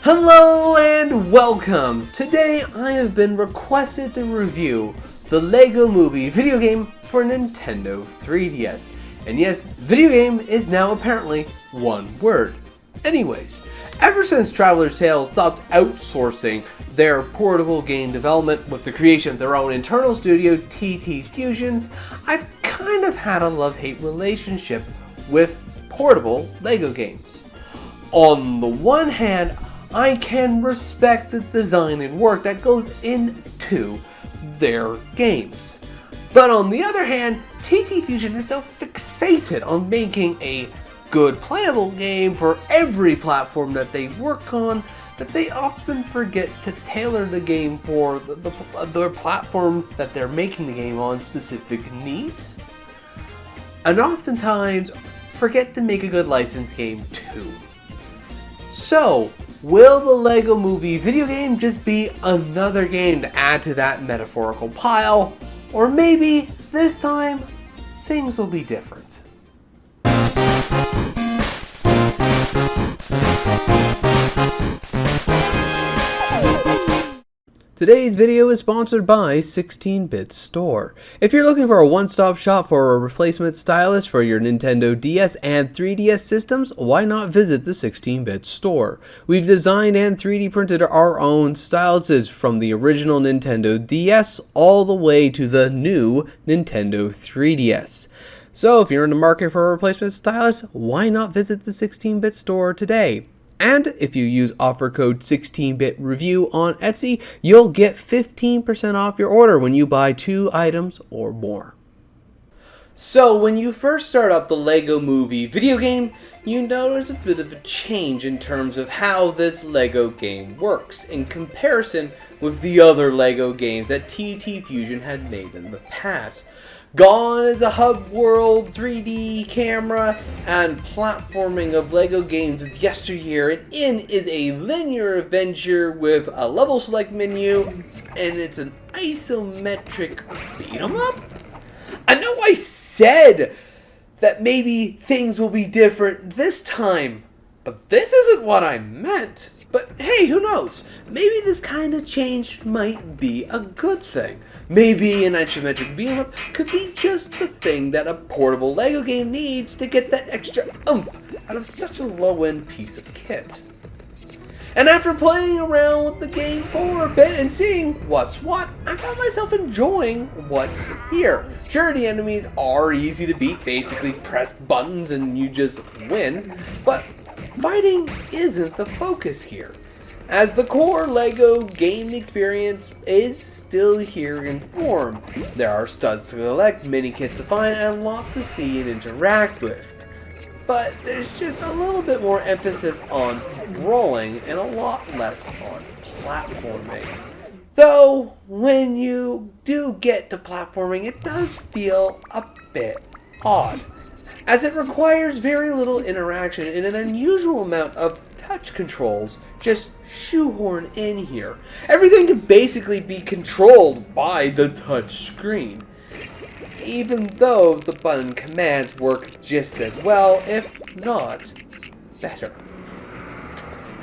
Hello and welcome! Today I have been requested to review the LEGO Movie video game for Nintendo 3DS. And yes, video game is now apparently one word. Anyways, ever since Traveler's Tales stopped outsourcing their portable game development with the creation of their own internal studio, TT Fusions, I've kind of had a love-hate relationship with portable LEGO games. On the one hand, I can respect the design and work that goes into their games. But on the other hand, TT Fusion is so fixated on making a good playable game for every platform that they work on that they often forget to tailor the game for the platform that they're making the game on specific needs. And oftentimes forget to make a good licensed game too. So, will the LEGO Movie video game just be another game to add to that metaphorical pile? Or maybe this time, things will be different. Today's video is sponsored by 16-Bit Store. If you're looking for a one-stop shop for a replacement stylus for your Nintendo DS and 3DS systems, why not visit the 16-Bit Store? We've designed and 3D printed our own styluses from the original Nintendo DS all the way to the new Nintendo 3DS. So if you're in the market for a replacement stylus, why not visit the 16-Bit Store today? And if you use offer code 16BitReview on Etsy, you'll get 15% off your order when you buy 2 items or more. So when you first start up the LEGO Movie video game, you notice a bit of a change in terms of how this LEGO game works in comparison with the other LEGO games that TT Fusion had made in the past. Gone is a hub world, 3D camera, and platforming of LEGO games of yesteryear, and in is a linear adventure with a level select menu, and it's an isometric beat 'em up? I know I said that maybe things will be different this time, but this isn't what I meant. But hey, who knows? Maybe this kind of change might be a good thing. Maybe an isometric beat 'em up could be just the thing that a portable LEGO game needs to get that extra oomph out of such a low-end piece of kit. And after playing around with the game for a bit and seeing what's what, I found myself enjoying what's here. Sure, the enemies are easy to beat, basically press buttons and you just win, but fighting isn't the focus here, as the core LEGO game experience is still here in form. There are studs to collect, mini kits to find, and a lot to see and interact with. But there's just a little bit more emphasis on brawling and a lot less on platforming. Though, when you do get to platforming, it does feel a bit odd, as it requires very little interaction and an unusual amount of touch controls just shoehorn in here. Everything can basically be controlled by the touch screen, even though the button commands work just as well, if not better.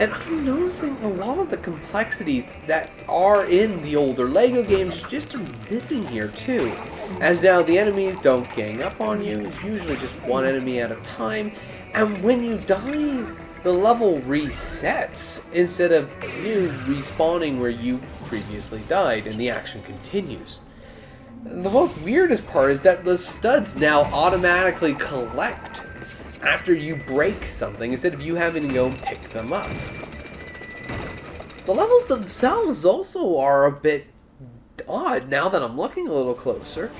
And I'm noticing a lot of the complexities that are in the older LEGO games just are missing here too. As now the enemies don't gang up on you, it's usually just one enemy at a time, and when you die, the level resets instead of you respawning where you previously died and the action continues. The most weirdest part is that the studs now automatically collect after you break something instead of you having to go pick them up. The levels themselves also are a bit odd now that I'm looking a little closer.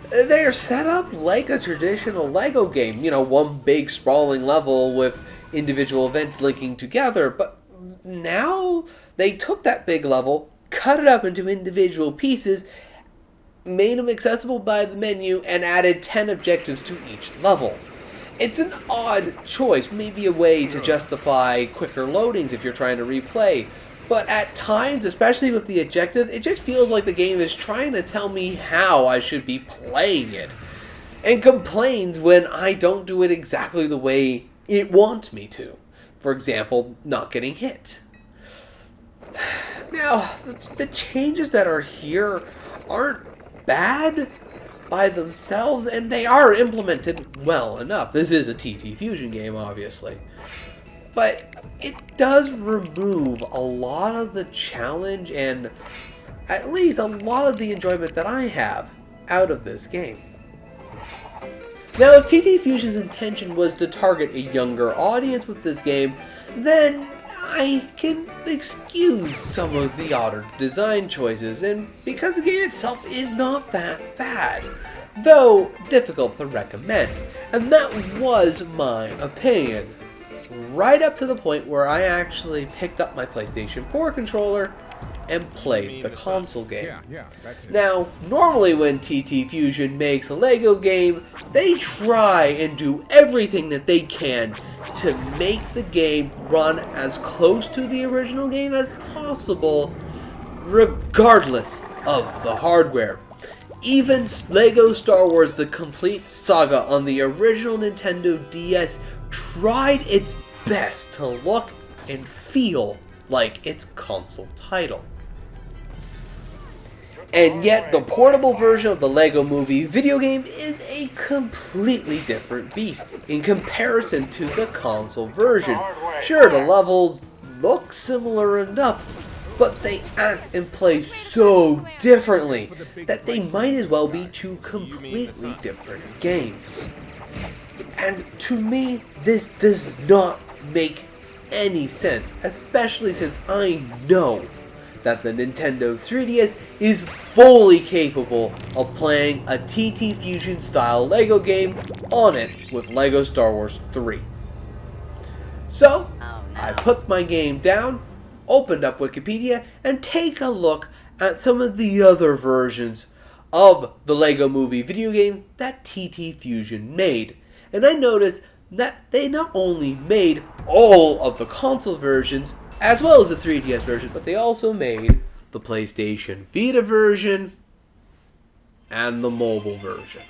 They are set up like a traditional LEGO game, one big sprawling level with individual events linking together, but now they took that big level, cut it up into individual pieces, made them accessible by the menu, and added 10 objectives to each level. It's an odd choice, maybe a way to justify quicker loadings if you're trying to replay, but at times, especially with the objective, it just feels like the game is trying to tell me how I should be playing it, and complains when I don't do it exactly the way it wants me to. For example, not getting hit. Now, the changes that are here aren't bad by themselves, and they are implemented well enough. This is a TT Fusion game, obviously. But it does remove a lot of the challenge and at least a lot of the enjoyment that I have out of this game. Now, if TT Fusion's intention was to target a younger audience with this game, then I can excuse some of the odder design choices, and because the game itself is not that bad, though difficult to recommend, and that was my opinion, right up to the point where I actually picked up my PlayStation 4 controller and played the console game. Now, normally when TT Fusion makes a LEGO game, they try and do everything that they can to make the game run as close to the original game as possible, regardless of the hardware. Even LEGO Star Wars: The Complete Saga on the original Nintendo DS tried its best to look and feel like its console title. And yet, the portable version of the LEGO Movie video game is a completely different beast in comparison to the console version. Sure, the levels look similar enough, but they act and play so differently that they might as well be two completely different games. And to me, this does not make any sense, especially since I know that the Nintendo 3DS is fully capable of playing a TT Fusion style LEGO game on it with LEGO Star Wars 3. So, I put my game down, opened up Wikipedia, and take a look at some of the other versions of the LEGO Movie video game that TT Fusion made. And I noticed that they not only made all of the console versions, as well as the 3DS version, but they also made the PlayStation Vita version and the mobile version.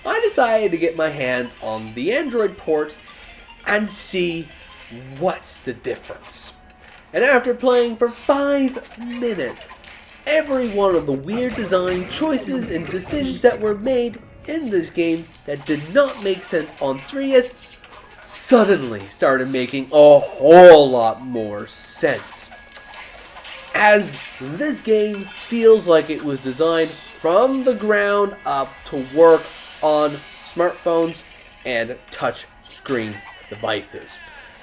I decided to get my hands on the Android port and see what's the difference. And after playing for 5 minutes, every one of the weird design choices and decisions that were made in this game that did not make sense on 3DS suddenly started making a whole lot more sense. As this game feels like it was designed from the ground up to work on smartphones and touch screen devices.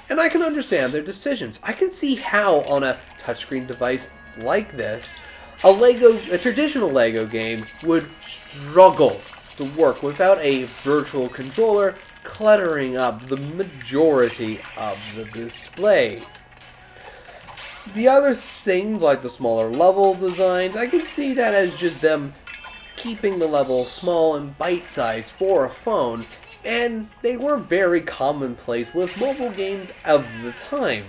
And I can understand their decisions. I can see how on a touchscreen device like this, a traditional LEGO game would struggle to work without a virtual controller cluttering up the majority of the display. The other things, like the smaller level designs, I can see that as just them keeping the level small and bite-sized for a phone, and they were very commonplace with mobile games of the time.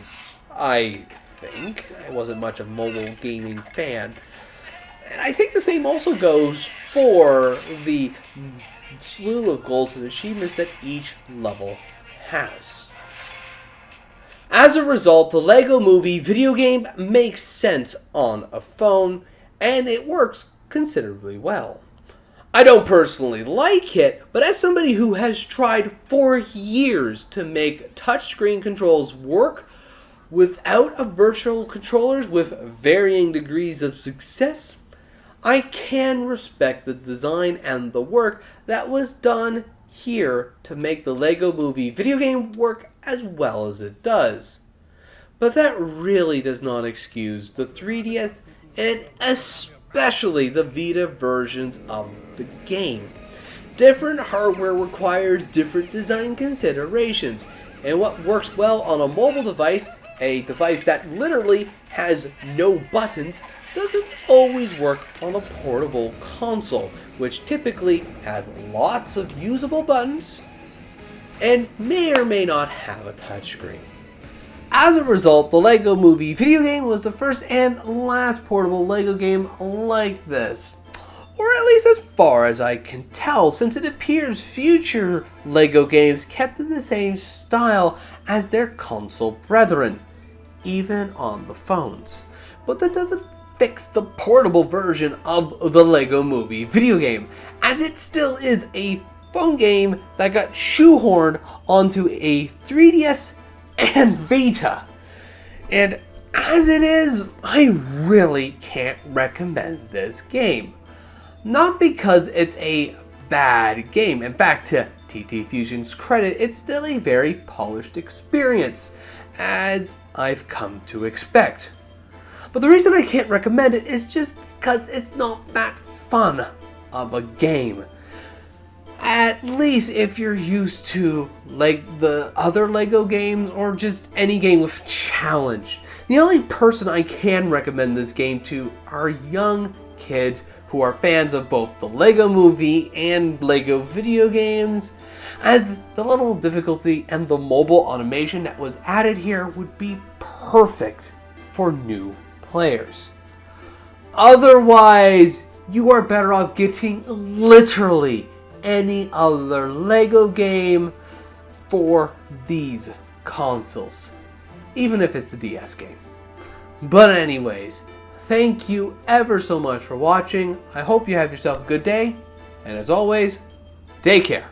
I think. I wasn't much of a mobile gaming fan. And I think the same also goes for the slew of goals and achievements that each level has. As a result, the LEGO Movie video game makes sense on a phone, and it works considerably well. I don't personally like it, but as somebody who has tried for years to make touchscreen controls work without a virtual controllers with varying degrees of success, I can respect the design and the work that was done here to make the LEGO Movie video game work as well as it does. But that really does not excuse the 3DS and especially the Vita versions of the game. Different hardware requires different design considerations, and what works well on a mobile device, a device that literally has no buttons, doesn't always work on a portable console, which typically has lots of usable buttons and may or may not have a touchscreen. As a result, the LEGO Movie video game was the first and last portable LEGO game like this. Or at least as far as I can tell, since it appears future LEGO games kept in the same style as their console brethren. even on the phones. But that doesn't fix the portable version of the Lego Movie video game, as it still is a phone game that got shoehorned onto a 3DS and Vita. And as it is, I really can't recommend this game. Not because it's a bad game. In fact, to TT Fusion's credit, it's still a very polished experience, as I've come to expect. But the reason I can't recommend it is just because it's not that fun of a game. At least if you're used to like the other Lego games or just any game with challenge. The only person I can recommend this game to are young kids who are fans of both the Lego Movie and Lego video games, as the level of difficulty and the mobile automation that was added here would be perfect for new players. Otherwise, you are better off getting literally any other Lego game for these consoles, even if it's the DS game. But anyways, thank you ever so much for watching. I hope you have yourself a good day, and as always, take care.